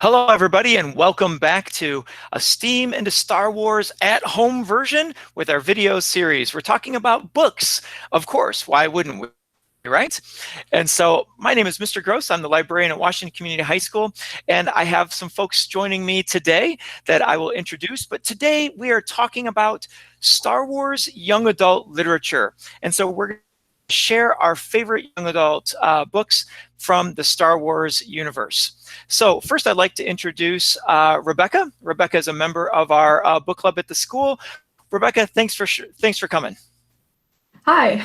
Hello, everybody, and welcome back to a Steam into Star Wars at Home version with our video series. We're talking about books, of course. Why wouldn't we? Right? And so my name is Mr. Gross. I'm the librarian at Washington Community High School, and I have some folks joining me today that I will introduce. But today we are talking about Star Wars young adult literature. And so we're going to share our favorite young adult books from the Star Wars universe. So first I'd like to introduce Rebecca. Rebecca is a member of our book club at the school. Rebecca, thanks for coming. Hi.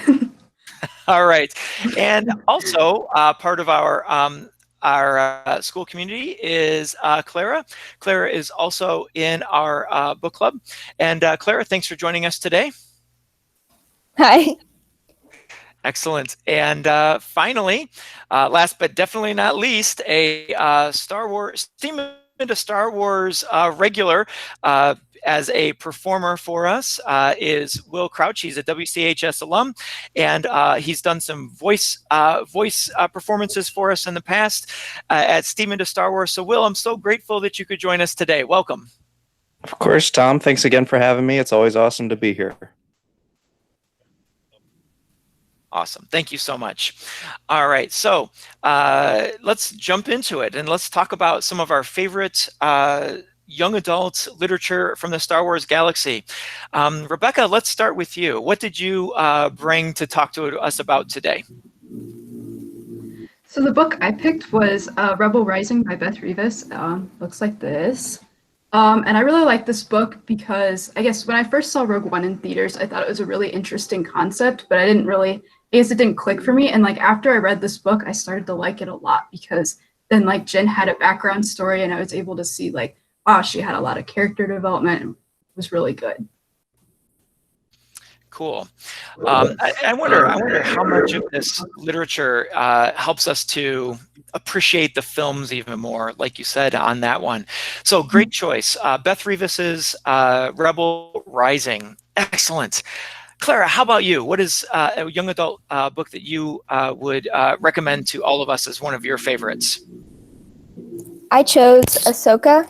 All right. And also part of our school community is Clara. Clara is also in our book club. And Clara, thanks for joining us today. Hi. Excellent. And finally, last but definitely not least, a Star Wars Steam into Star Wars regular as a performer for us is Will Crouch. He's a WCHS alum, and he's done some voice performances for us in the past at Steam into Star Wars. So Will, I'm so grateful that you could join us today. Welcome. Of course, Tom. Thanks again for having me. It's always awesome to be here. Awesome. Thank you so much. All right. So let's jump into it and let's talk about some of our favorite young adult literature from the Star Wars galaxy. Rebecca, let's start with you. What did you bring to talk to us about today? So the book I picked was Rebel Rising by Beth Revis. Looks like this. And I really like this book because I guess when I first saw Rogue One in theaters, I thought it was a really interesting concept, but I guess it didn't click for me. And like after I read this book, I started to like it a lot because then like Jen had a background story and I was able to see like, wow, she had a lot of character development and it was really good. Cool. I wonder how much of this literature helps us to appreciate the films even more, like you said on that one. So great choice. Beth Revis's Rebel Rising. Excellent. Clara, how about you? What is a young adult book that you would recommend to all of us as one of your favorites? I chose Ahsoka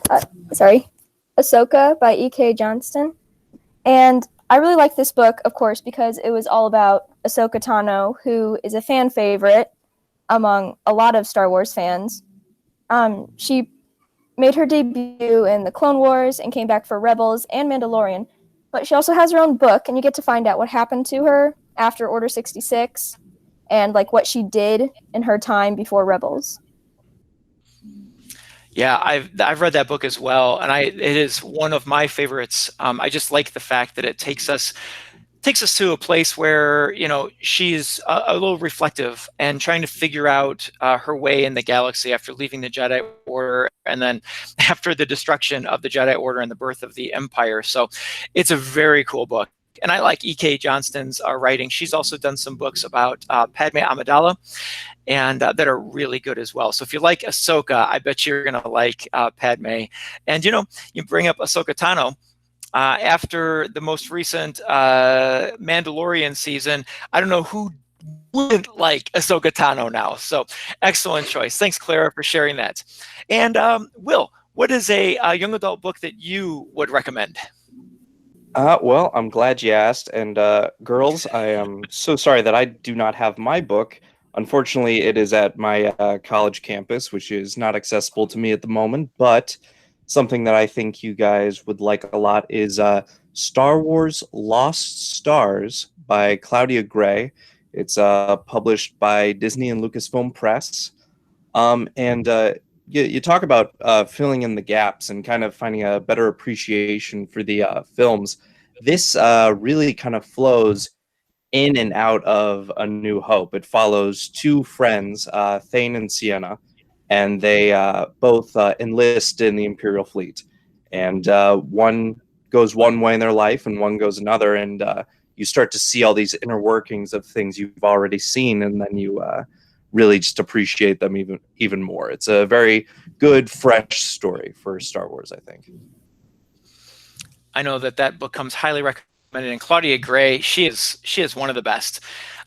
by E.K. Johnston. And I really like this book, of course, because it was all about Ahsoka Tano, who is a fan favorite among a lot of Star Wars fans. She made her debut in the Clone Wars and came back for Rebels and Mandalorian. But she also has her own book, and you get to find out what happened to her after Order 66 and like what she did in her time before Rebels. Yeah, I've read that book as well, and it is one of my favorites. I just like the fact that it takes us to a place where, you know, she's a little reflective and trying to figure out her way in the galaxy after leaving the Jedi Order and then after the destruction of the Jedi Order and the birth of the Empire. So it's a very cool book. And I like E.K. Johnston's writing. She's also done some books about Padme Amidala and that are really good as well. So if you like Ahsoka, I bet you're going to like Padme. And, you know, you bring up Ahsoka Tano. After the most recent Mandalorian season, I don't know who wouldn't like Ahsoka Tano now. So excellent choice. Thanks, Clara, for sharing that. And Will, what is a young adult book that you would recommend? Well, I'm glad you asked. And girls, I am so sorry that I do not have my book. Unfortunately, it is at my college campus, which is not accessible to me at the moment. But something that I think you guys would like a lot is Star Wars Lost Stars by Claudia Gray. It's published by Disney and Lucasfilm Press. You talk about filling in the gaps and kind of finding a better appreciation for the films. This really kind of flows in and out of A New Hope. It follows two friends, Thane and Sienna, and they both enlist in the Imperial fleet. And one goes one way in their life and one goes another. And you start to see all these inner workings of things you've already seen, and then you really just appreciate them even more. It's a very good, fresh story for Star Wars, I think. I know that book comes highly recommended, and Claudia Gray, she is one of the best.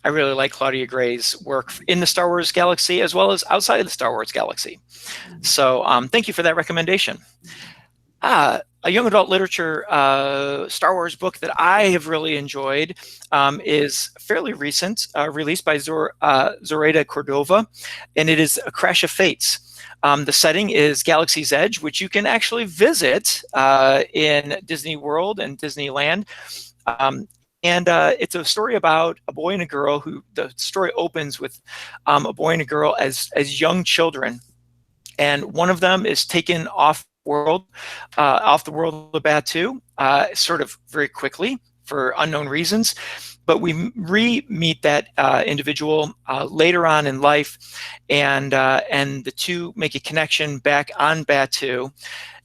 I really like Claudia Gray's work in the Star Wars galaxy as well as outside of the Star Wars galaxy. So thank you for that recommendation. A young adult literature Star Wars book that I have really enjoyed is fairly recent, released by Zoraida Cordova, and it is A Crash of Fates. The setting is Galaxy's Edge, which you can actually visit in Disney World and Disneyland. And it's a story about a boy and a girl who the story opens with a boy and a girl as young children. And one of them is taken off the world of Batuu, sort of very quickly for unknown reasons. But we re-meet that individual later on in life, and the two make a connection back on Batuu.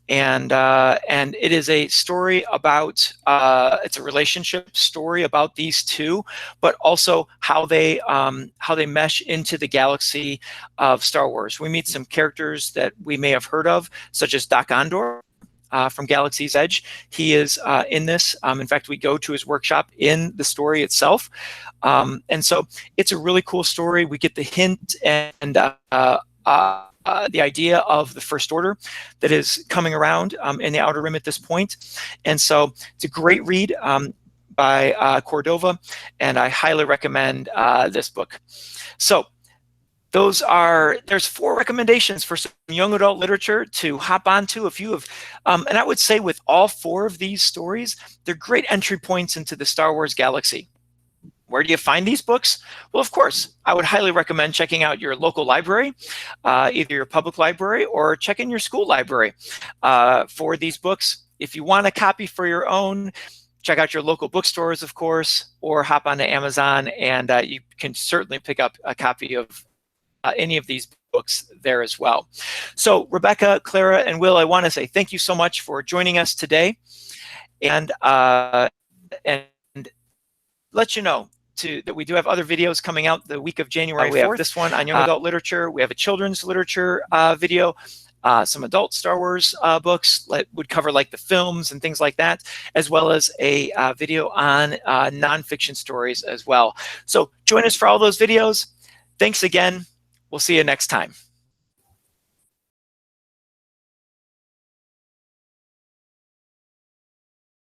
And it is a story about it's a relationship story about these two, but also how they mesh into the galaxy of Star Wars. We meet some characters that we may have heard of, such as Dok-Ondar from Galaxy's Edge. He is in this. In fact, we go to his workshop in the story itself, and so it's a really cool story. We get the hint and the idea of the First Order that is coming around in the Outer Rim at this point. And so it's a great read by Cordova, and I highly recommend this book. So there's 4 recommendations for some young adult literature to hop onto. A few of, and I would say with all 4 of these stories, they're great entry points into the Star Wars galaxy. Where do you find these books? Well, of course, I would highly recommend checking out your local library, either your public library or check in your school library for these books. If you want a copy for your own, check out your local bookstores, of course, or hop onto Amazon, and you can certainly pick up a copy of any of these books there as well. So Rebecca, Clara, and Will, I want to say thank you so much for joining us today, and let you know that we do have other videos coming out the week of January 4th. We have this one on young adult literature. We have a children's literature video, some adult Star Wars books that would cover like the films and things like that, as well as a video on nonfiction stories as well. So join us for all those videos. Thanks again. We'll see you next time.